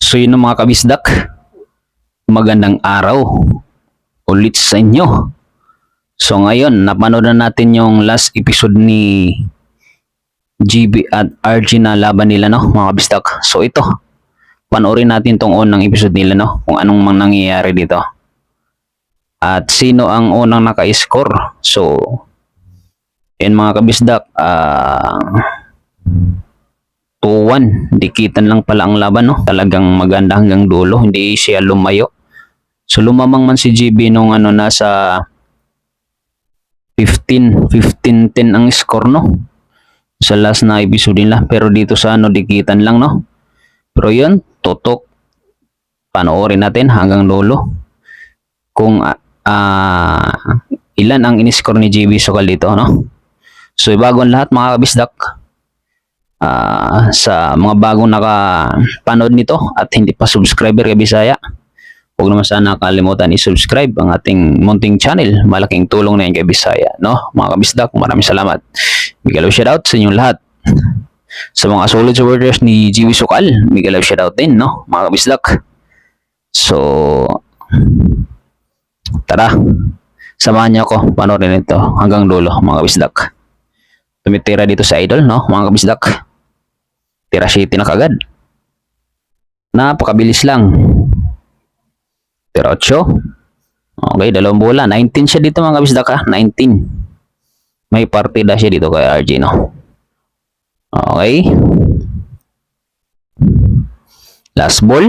So yun ang mga kabisdak, magandang araw ulit sa inyo. So ngayon, napanood na natin yung last episode ni GB at RG na laban nila, no, mga kabisdak. So ito, panoorin natin tong unang episode nila, no, kung anong mang nangyayari dito. At sino ang unang naka-score. So, yun mga kabisdak, 2-1. Dikitan lang pala ang laban, no? Talagang maganda hanggang dulo. Hindi siya lumayo. So, lumamang man si GB nung nasa 15-10 ang score, no? Sa last na episode nila. Pero dito sa dikitan lang, no? Pero yun, tutok. Panoorin natin hanggang dulo. Kung ilan ang in-score ni GB Sokal dito, no? So, bago ang lahat mga kabisdak, sa mga bagong nakapanood nito at hindi pa subscriber kay Bisaya, huwag naman sana kalimutan i-subscribe ang ating munting channel. Malaking tulong na yan kay Bisaya, no? Mga kabisdak, maraming salamat. Big love shoutout sa inyong lahat. Sa mga solid supporters ni GB Sokal, big love shoutout din, no? Mga kabisdak. So, tara, samahan niyo ako panoorin ito hanggang dulo, mga kabisdak. Tumitira dito sa Idol, no? Mga kabisdak. Tira City na kagad. Napakabilis lang. Tira 8. Okay, 2 bola. 19 siya dito mga kabisdak, ha? 19. May partida siya dito kay RG, no? Okay. Last ball.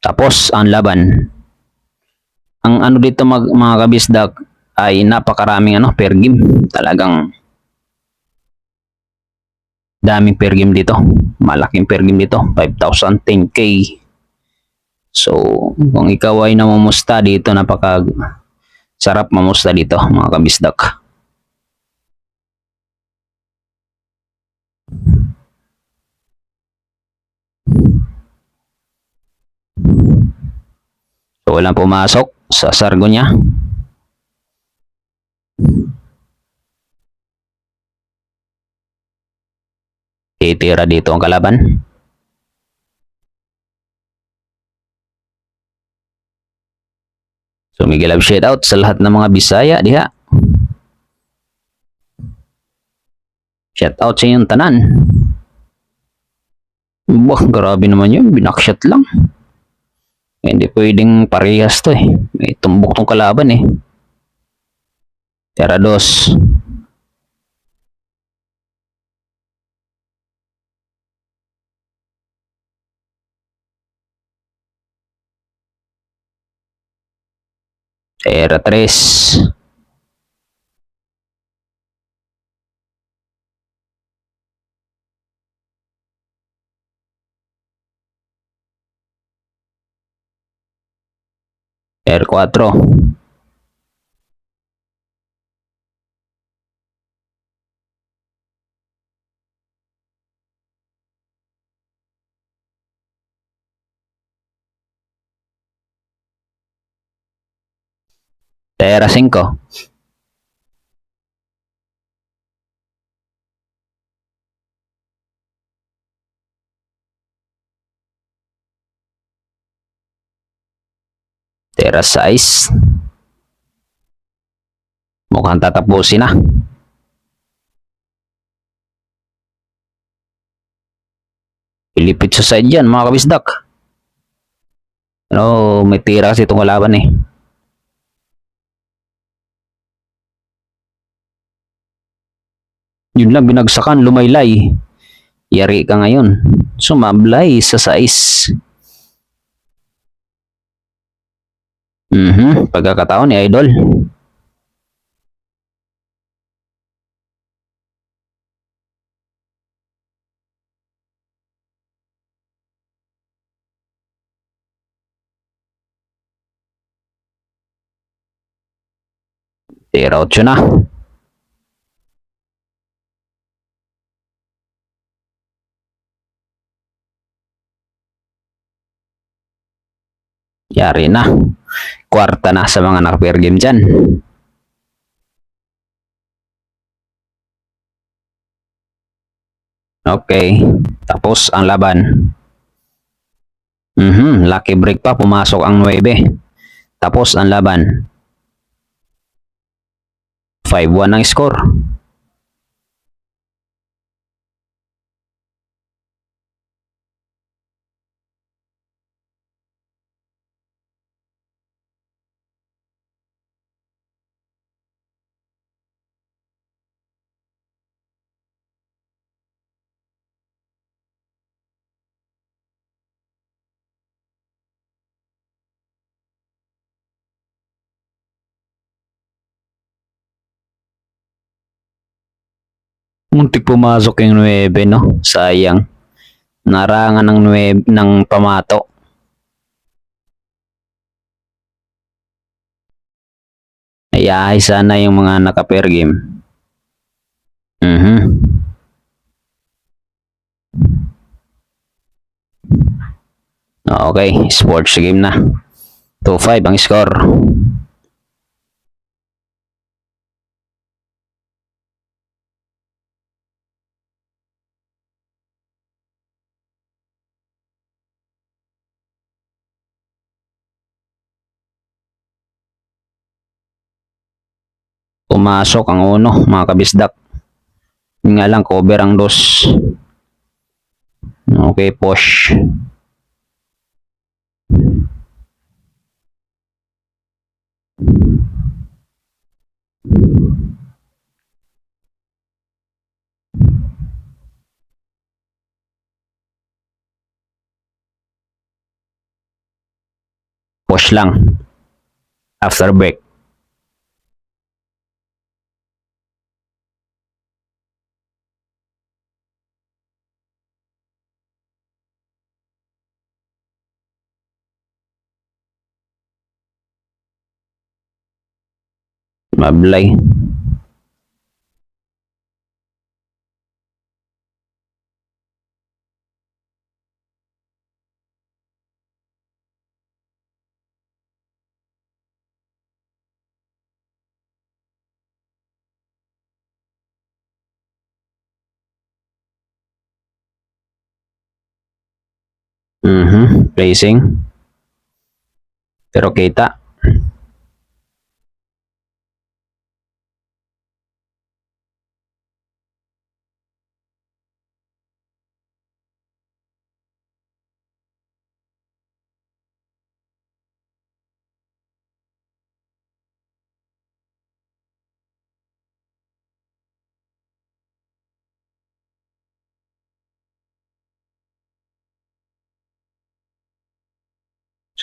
Tapos, ang laban. Ang dito mga kabisdak ay napakaraming per game. Talagang daming per game dito. Malaking per game dito. 5,000, 10K. So, kung ikaw ay namumusta dito, sarap mamusta dito, mga kabisdak. So, walang pumasok sa sargo niya. Titira dito ang kalaban. So, Miguel Love shoutout sa lahat ng mga Bisaya diha. Shoutout sa inyong tanan. Wah, grabe naman yun. Binakshot lang. Hindi pwedeng parehas to eh. May tumbok tong kalaban eh. Tira 2. Tira 3. Tira 4. Tira 5. Tira 6. Mukhang tatapusin na. Ilipit sa side yan mga kabisdak. May tira kasi itong kalaban eh. Yun lang, binagsakan, lumaylay. Yari ka ngayon. Sumablay sa 6. Pagkakataon ni Idol. Tira 8 na. Yari na. Kwarta na sa mga naka-pair game dyan. Okay. Tapos ang laban. Lucky break pa, pumasok ang 9. Tapos ang laban. 5-1 ang score. Muntik pumasok yung 9, no? Sayang. Narangan ng 9 ng pamato. Ayahay sana yung mga naka-pair game. Okay, sports game na. 2-5 ang score. Pumasok ang 1, mga kabisdak. Yun nga lang, cover ang 2. Okay, push. Push lang. After break. Mablay. Placing. Pero kita.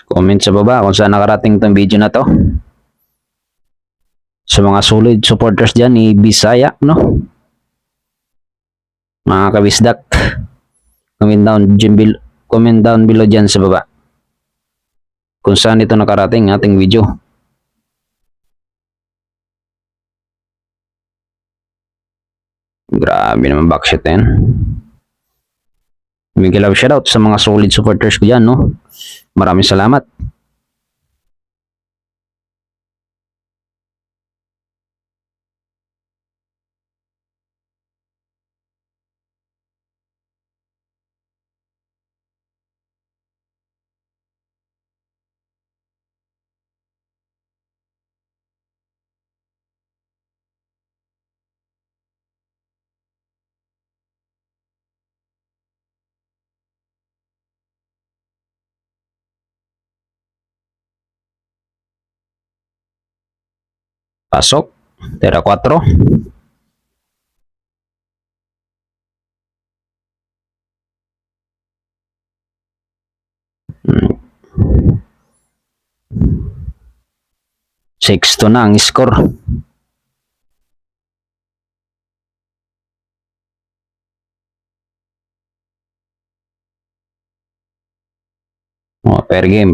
Comment sa baba kung saan nakarating tong video na to. Sa mga solid supporters dyan ni Bisaya, no? Mga kabisdak. Comment down below dyan sa baba. Kung saan ito nakarating ating video. Grabe naman backshot na yan. Big love shoutout sa mga solid supporters ko dyan, no? Maraming salamat. Pasok. Tera 4. Sexto na ang score. Oh, per game.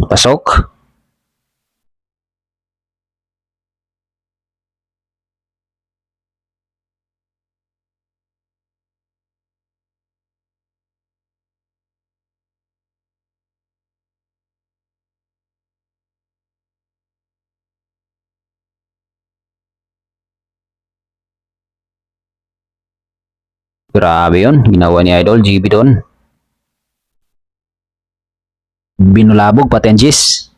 Pasok. Grabe yun. Ginawa ni Idol GB doon. Binulabog pati ang Jis.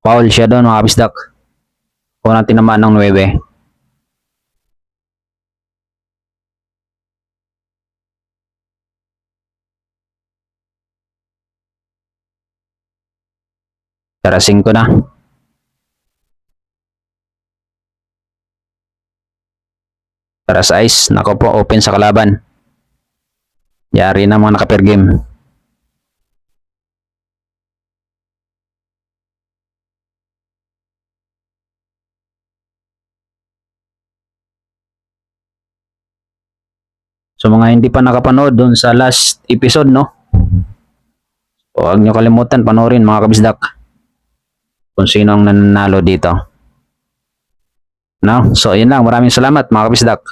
Foul siya doon mga kabisdak. Unang tinamaan ng 9. Tara 5 na. Tara sa ice. Nako po, open sa kalaban. Yari na mga naka-pair game. So mga hindi pa nakapanood doon sa last episode, no? So, huwag nyo kalimutan panoorin mga kabisdak kung sino ang nanalo dito. No? So, yun lang. Maraming salamat mga kabisdak.